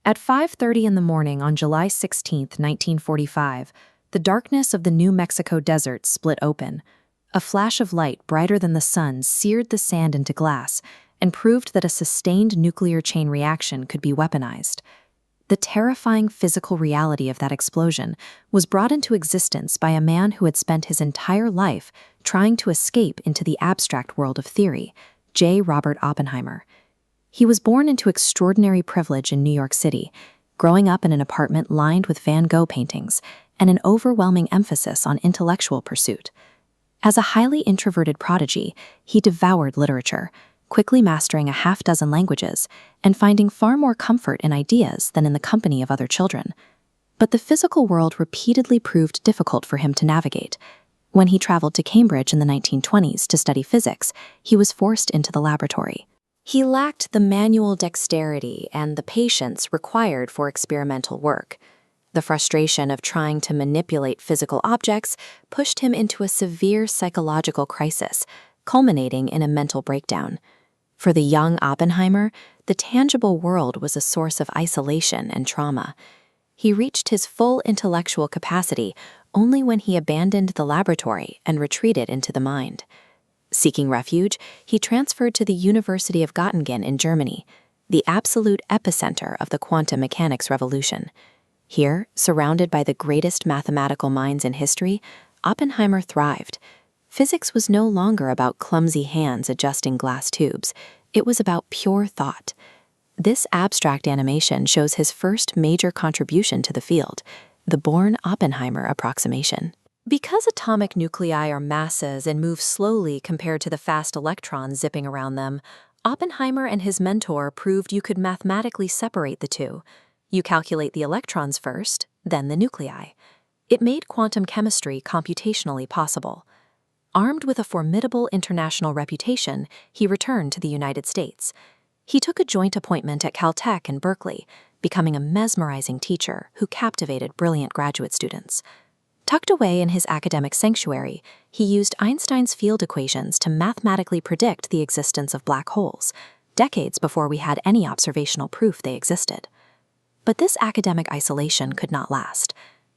At 5:30 in the morning on July 16, 1945, the darkness of the New Mexico desert split open. A flash of light brighter than the sun seared the sand into glass and proved that a sustained nuclear chain reaction could be weaponized. The terrifying physical reality of that explosion was brought into existence by a man who had spent his entire life trying to escape into the abstract world of theory, J. Robert Oppenheimer. He was born into extraordinary privilege in New York City, growing up in an apartment lined with Van Gogh paintings and an overwhelming emphasis on intellectual pursuit. As a highly introverted prodigy, he devoured literature, quickly mastering a half-dozen languages and finding far more comfort in ideas than in the company of other children. But the physical world repeatedly proved difficult for him to navigate. When he traveled to Cambridge in the 1920s to study physics, he was forced into the laboratory. He lacked the manual dexterity and the patience required for experimental work. The frustration of trying to manipulate physical objects pushed him into a severe psychological crisis, culminating in a mental breakdown. For the young Oppenheimer, the tangible world was a source of isolation and trauma. He reached his full intellectual capacity only when he abandoned the laboratory and retreated into the mind. Seeking refuge, he transferred to the University of Göttingen in Germany, the absolute epicenter of the quantum mechanics revolution. Here, surrounded by the greatest mathematical minds in history, Oppenheimer thrived. Physics was no longer about clumsy hands adjusting glass tubes. It was about pure thought. This abstract animation shows his first major contribution to the field, the Born-Oppenheimer approximation. Because atomic nuclei are masses and move slowly compared to the fast electrons zipping around them, Oppenheimer and his mentor proved you could mathematically separate the two. You calculate the electrons first, then the nuclei. It made quantum chemistry computationally possible. Armed with a formidable international reputation, he returned to the United States. He took a joint appointment at Caltech and Berkeley, becoming a mesmerizing teacher who captivated brilliant graduate students. Tucked away in his academic sanctuary, he used Einstein's field equations to mathematically predict the existence of black holes, decades before we had any observational proof they existed. But this academic isolation could not last.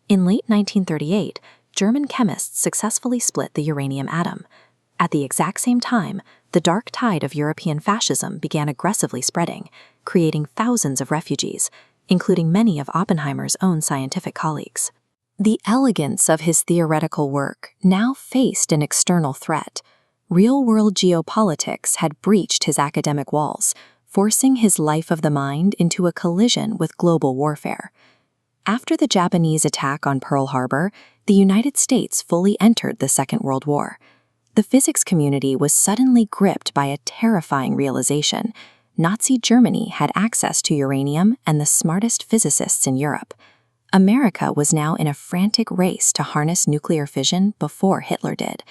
In late 1938, German chemists successfully split the uranium atom. At the exact same time, the dark tide of European fascism began aggressively spreading, creating thousands of refugees, including many of Oppenheimer's own scientific colleagues. The elegance of his theoretical work now faced an external threat. Real-world geopolitics had breached his academic walls, forcing his life of the mind into a collision with global warfare. After the Japanese attack on Pearl Harbor, the United States fully entered the Second World War. The physics community was suddenly gripped by a terrifying realization. Nazi Germany had access to uranium and the smartest physicists in Europe. America was now in a frantic race to harness nuclear fission before Hitler did.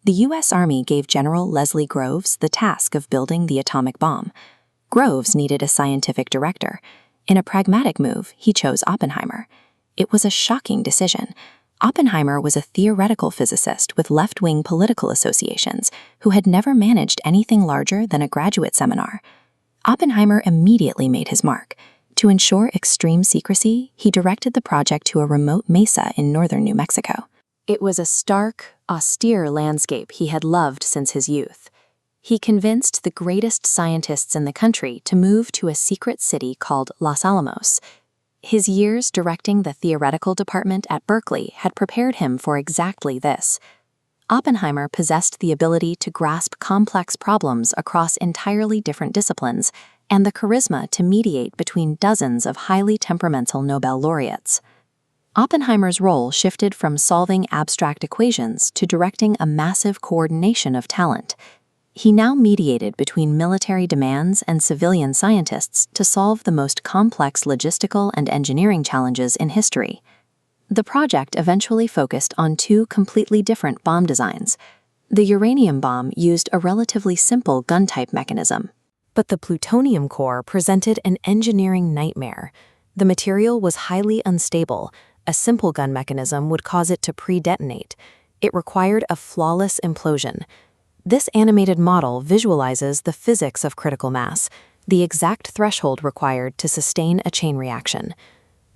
The U.S. Army gave General Leslie Groves the task of building the atomic bomb. Groves needed a scientific director. In a pragmatic move, he chose Oppenheimer. It was a shocking decision. Oppenheimer was a theoretical physicist with left-wing political associations who had never managed anything larger than a graduate seminar. Oppenheimer immediately made his mark. To ensure extreme secrecy, he directed the project to a remote mesa in northern New Mexico. It was a stark, austere landscape he had loved since his youth. He convinced the greatest scientists in the country to move to a secret city called Los Alamos. His years directing the theoretical department at Berkeley had prepared him for exactly this. Oppenheimer possessed the ability to grasp complex problems across entirely different disciplines and the charisma to mediate between dozens of highly temperamental Nobel laureates. Oppenheimer's role shifted from solving abstract equations to directing a massive coordination of talent. He now mediated between military demands and civilian scientists to solve the most complex logistical and engineering challenges in history. The project eventually focused on two completely different bomb designs. The uranium bomb used a relatively simple gun-type mechanism, but the plutonium core presented an engineering nightmare. The material was highly unstable. A simple gun mechanism would cause it to pre-detonate. It required a flawless implosion. This animated model visualizes the physics of critical mass. the exact threshold required to sustain a chain reaction.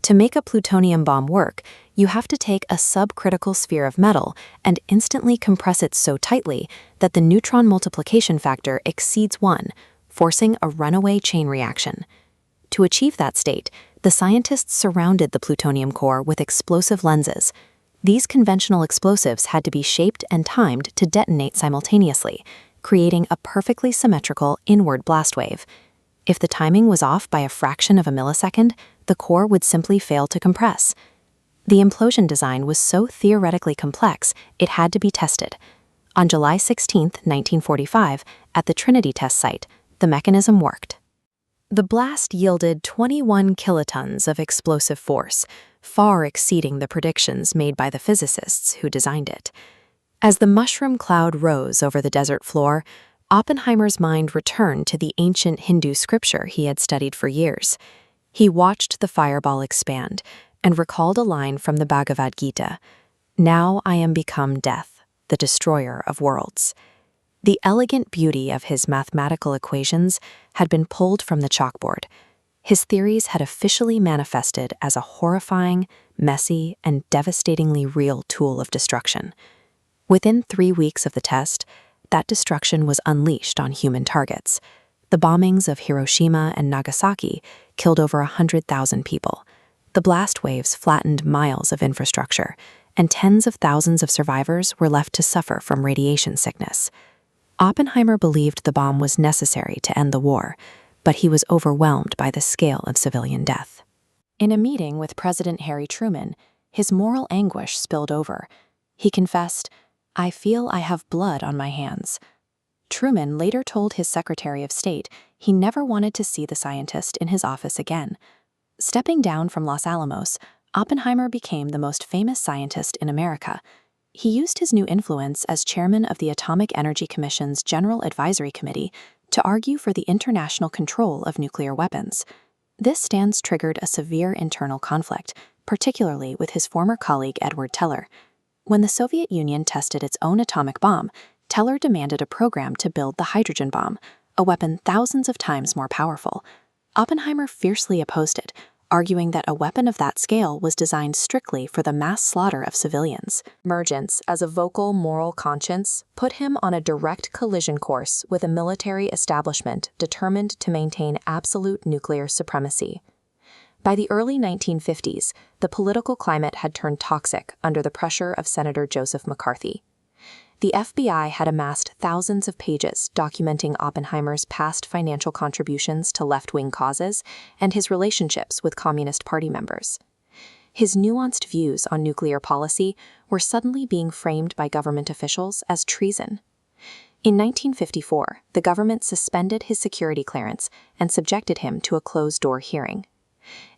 To make a plutonium bomb work, you have to take a subcritical sphere of metal and instantly compress it so tightly that the neutron multiplication factor exceeds 1, forcing a runaway chain reaction. To achieve that state, the scientists surrounded the plutonium core with explosive lenses. These conventional explosives had to be shaped and timed to detonate simultaneously, creating a perfectly symmetrical inward blast wave. If the timing was off by a fraction of a millisecond, the core would simply fail to compress. The implosion design was so theoretically complex, it had to be tested. On July 16, 1945, at the Trinity Test site, the mechanism worked. The blast yielded 21 kilotons of explosive force, far exceeding the predictions made by the physicists who designed it. As the mushroom cloud rose over the desert floor, Oppenheimer's mind returned to the ancient Hindu scripture he had studied for years. He watched the fireball expand and recalled a line from the Bhagavad Gita, "Now I am become death, the destroyer of worlds." The elegant beauty of his mathematical equations had been pulled from the chalkboard. His theories had officially manifested as a horrifying, messy, and devastatingly real tool of destruction. Within 3 weeks of the test, that destruction was unleashed on human targets. The bombings of Hiroshima and Nagasaki killed over 100,000 people. The blast waves flattened miles of infrastructure, and tens of thousands of survivors were left to suffer from radiation sickness. Oppenheimer believed the bomb was necessary to end the war, but he was overwhelmed by the scale of civilian death. In a meeting with President Harry Truman, his moral anguish spilled over. He confessed, "I feel I have blood on my hands." Truman later told his Secretary of State he never wanted to see the scientist in his office again. Stepping down from Los Alamos, Oppenheimer became the most famous scientist in America. He used his new influence as chairman of the Atomic Energy Commission's General Advisory Committee to argue for the international control of nuclear weapons. This stance triggered a severe internal conflict, particularly with his former colleague Edward Teller. When the Soviet Union tested its own atomic bomb, Teller demanded a program to build the hydrogen bomb, a weapon thousands of times more powerful. Oppenheimer fiercely opposed it, arguing that a weapon of that scale was designed strictly for the mass slaughter of civilians. Emergence as a vocal moral conscience put him on a direct collision course with a military establishment determined to maintain absolute nuclear supremacy. By the early 1950s, the political climate had turned toxic under the pressure of Senator Joseph McCarthy. The FBI had amassed thousands of pages documenting Oppenheimer's past financial contributions to left-wing causes and his relationships with Communist Party members. His nuanced views on nuclear policy were suddenly being framed by government officials as treason. In 1954, the government suspended his security clearance and subjected him to a closed-door hearing.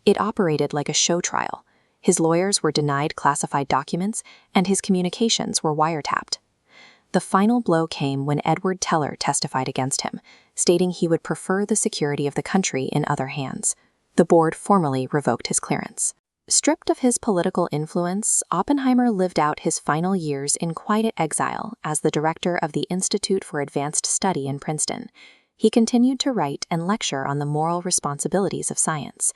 It operated like a show trial. His lawyers were denied classified documents, and his communications were wiretapped. The final blow came when Edward Teller testified against him, stating he would prefer the security of the country in other hands. The board formally revoked his clearance. Stripped of his political influence, Oppenheimer lived out his final years in quiet exile as the director of the Institute for Advanced Study in Princeton. He continued to write and lecture on the moral responsibilities of science.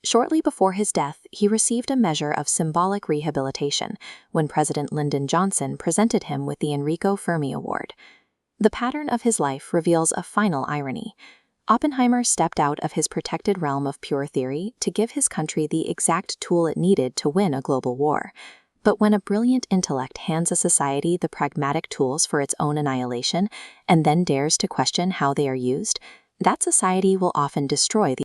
Shortly before his death, he received a measure of symbolic rehabilitation when President Lyndon Johnson presented him with the Enrico Fermi Award. The pattern of his life reveals a final irony. Oppenheimer stepped out of his protected realm of pure theory to give his country the exact tool it needed to win a global war. But when a brilliant intellect hands a society the pragmatic tools for its own annihilation and then dares to question how they are used, that society will often destroy the